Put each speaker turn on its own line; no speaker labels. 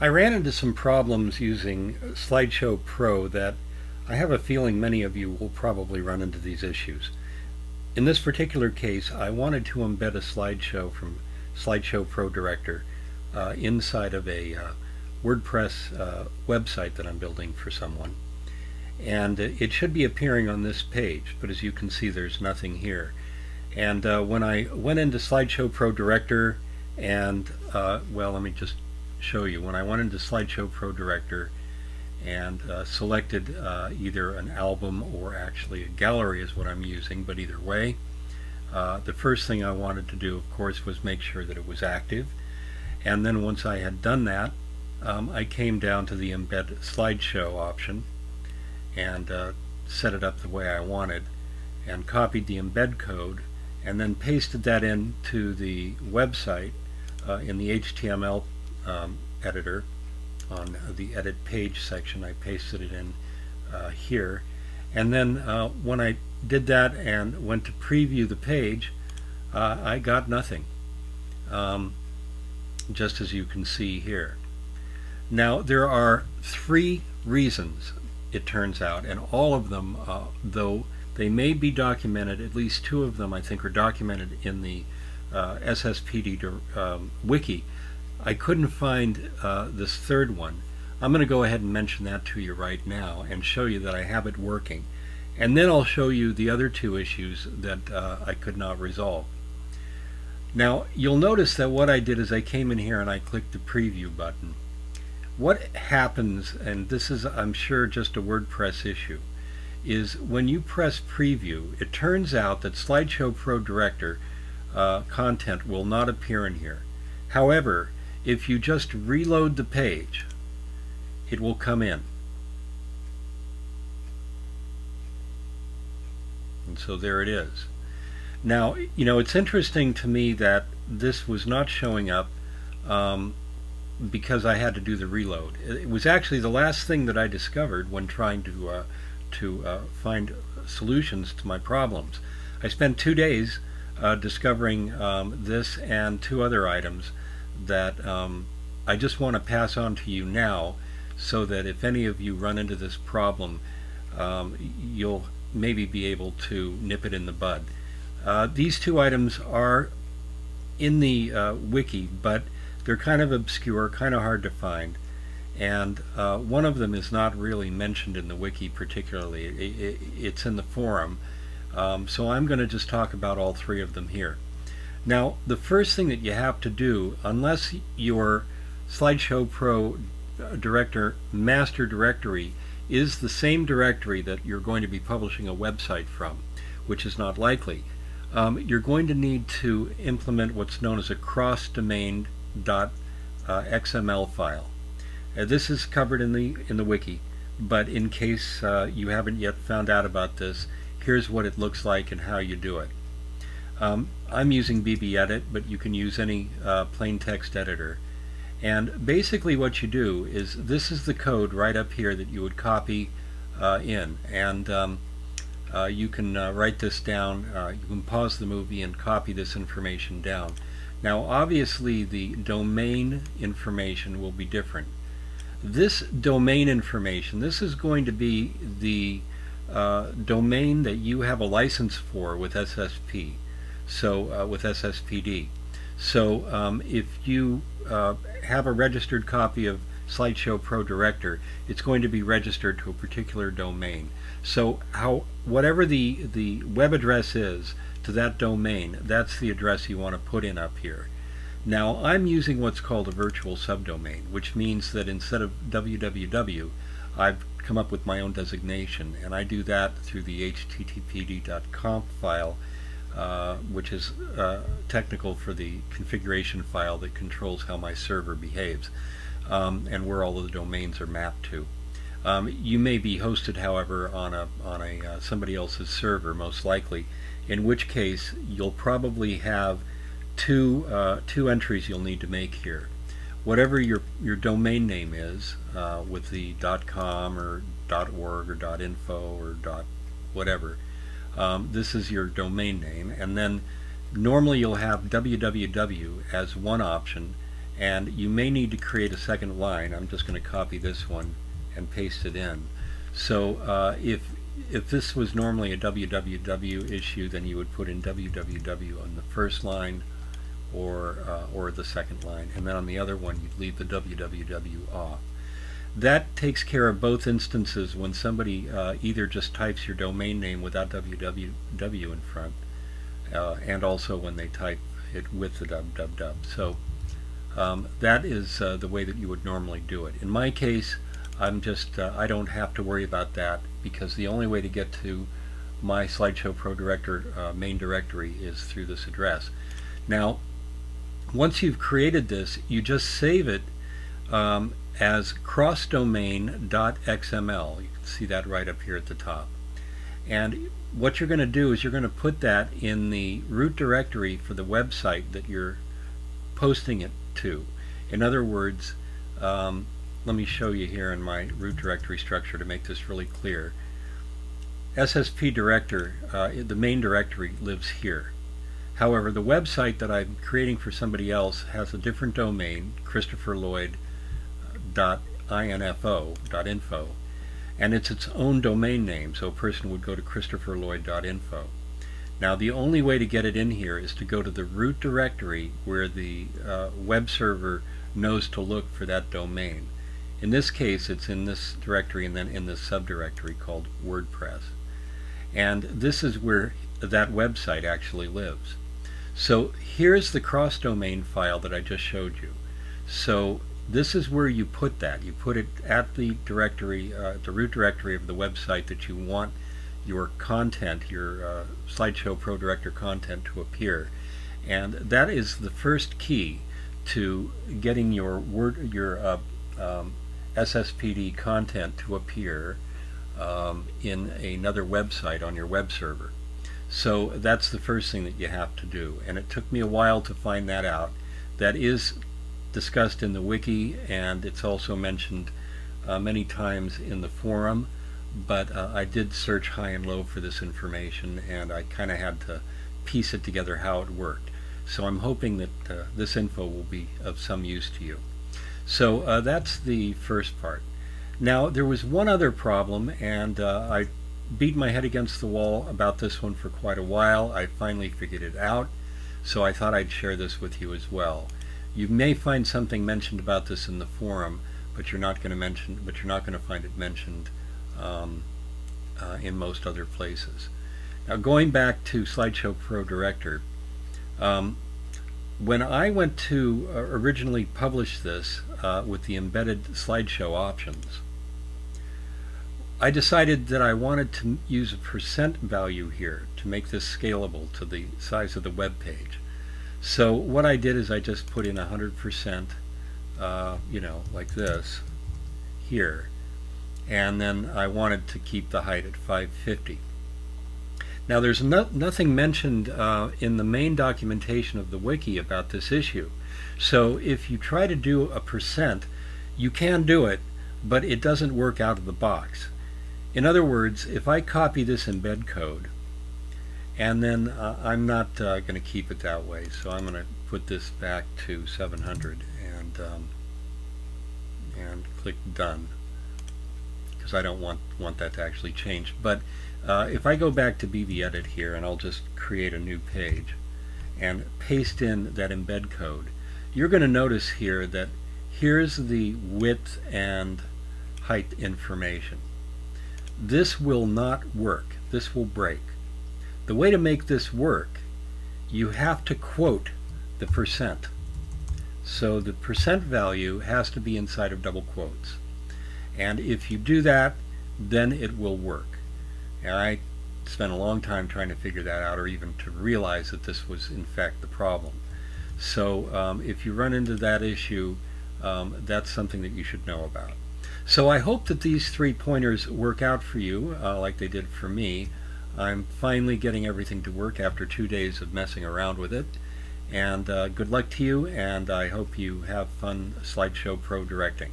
I ran into some problems using Slideshow Pro that I have a feeling many of you will probably run into these issues. In this particular case, I wanted to embed a slideshow from Slideshow Pro Director inside of a WordPress website that I'm building for someone. And it should be appearing on this page, but as you can see, there's nothing here. And when I went into Slideshow Pro Director and, well, let me just show you. When I went into Slideshow Pro Director and selected either an album or actually a gallery is what I'm using, but either way, the first thing I wanted to do, of course, was make sure that it was active. And then once I had done that, I came down to the embed slideshow option and set it up the way I wanted and copied the embed code and then pasted that into the website in the HTML editor. On the edit page section, I pasted it in here, and then when I did that and went to preview the page, I got nothing, just as you can see here. Now there are 3 reasons, it turns out, and all of them, though they may be documented, at least 2 of them I think are documented in the SSPD wiki. I couldn't find this 3rd one. I'm going to go ahead and mention that to you right now and show you that I have it working. And then I'll show you the other 2 issues that I could not resolve. Now you'll notice that what I did is I came in here and I clicked the preview button. What happens, and this is I'm sure just a WordPress issue, is when you press preview, it turns out that Slideshow Pro Director content will not appear in here. However, if you just reload the page, it will come in. And so there it is. Now, you know, it's interesting to me that this was not showing up because I had to do the reload. It was actually the last thing that I discovered when trying to find solutions to my problems. I spent 2 days discovering this and 2 other items that I just want to pass on to you now, so that if any of you run into this problem, you'll maybe be able to nip it in the bud. These 2 items are in the wiki, but they're kind of obscure, kind of hard to find, and one of them is not really mentioned in the wiki particularly. It's in the forum, so I'm going to just talk about all 3 of them here. Now, the first thing that you have to do, unless your Slideshow Pro Director master directory is the same directory that you're going to be publishing a website from, which is not likely, you're going to need to implement what's known as a crossdomain.xml file. This is covered in the wiki, but in case you haven't yet found out about this, here's what it looks like and how you do it. I'm using BBEdit, but you can use any plain text editor. And basically what you do is, this is the code right up here that you would copy in. And you can write this down. You can pause the movie and copy this information down. Now obviously the domain information will be different. This domain information, this is going to be the domain that you have a license for with SSP. So with SSPD. So if you have a registered copy of Slideshow Pro Director, it's going to be registered to a particular domain. So whatever the web address is to that domain, that's the address you want to put in up here. Now I'm using what's called a virtual subdomain, which means that instead of www, I've come up with my own designation, and I do that through the httpd.conf file, which is technical for the configuration file that controls how my server behaves, and where all of the domains are mapped to. You may be hosted, however, on a somebody else's server, most likely, in which case you'll probably have two entries you'll need to make here. Whatever your domain name is, with the .com or .org or .info or whatever, this is your domain name, and then normally you'll have www as one option, and you may need to create a second line. I'm just going to copy this one and paste it in. So if this was normally a www issue, then you would put in www on the first line or the second line, and then on the other one you'd leave the www off. That takes care of both instances when somebody either just types your domain name without www in front, and also when they type it with the www. So that is the way that you would normally do it. In my case, I don't have to worry about that, because the only way to get to my Slideshow Pro Director main directory is through this address. Now, once you've created this, you just save it as crossdomain.xml. You can see that right up here at the top. And what you're going to do is you're going to put that in the root directory for the website that you're posting it to. In other words, let me show you here in my root directory structure to make this really clear. SSP Director, the main directory, lives here. However, the website that I'm creating for somebody else has a different domain, christopherlloyd.info, and it's its own domain name, so a person would go to christopherlloyd.info. Now, the only way to get it in here is to go to the root directory where the web server knows to look for that domain. In this case, it's in this directory and then in this subdirectory called WordPress. And this is where that website actually lives. So here's the cross-domain file that I just showed you. So this is where you put that. You put it at the directory, the root directory of the website that you want your content, your Slideshow Pro Director content, to appear. And that is the first key to getting your SSPD content to appear in another website on your web server. So that's the first thing that you have to do, and it took me a while to find that out. That is discussed in the wiki, and it's also mentioned many times in the forum, but I did search high and low for this information, and I kind of had to piece it together how it worked. So I'm hoping that this info will be of some use to you. So that's the first part. Now, there was one other problem, and I beat my head against the wall about this one for quite a while. I finally figured it out, so I thought I'd share this with you as well. You may find something mentioned about this in the forum, but you're not going to find it mentioned in most other places. Now, going back to Slideshow Pro Director, when I went to originally publish this with the embedded slideshow options, I decided that I wanted to use a % value here to make this scalable to the size of the web page. So what I did is I just put in 100%, like this here, and then I wanted to keep the height at 550. Now, there's nothing mentioned in the main documentation of the wiki about this issue. So if you try to do a %, you can do it, but it doesn't work out of the box. In other words, if I copy this embed code, and then I'm not going to keep it that way, so I'm going to put this back to 700 and click Done, because I don't want that to actually change. But if I go back to BVEdit here, and I'll just create a new page and paste in that embed code, you're going to notice here that here's the width and height information. This will not work. This will break. The way to make this work, you have to quote the %. So the % value has to be inside of double quotes. And if you do that, then it will work. And I spent a long time trying to figure that out, or even to realize that this was in fact the problem. So if you run into that issue, that's something that you should know about. So I hope that these 3 pointers work out for you like they did for me. I'm finally getting everything to work after 2 days of messing around with it. And good luck to you, and I hope you have fun Slideshow Pro directing.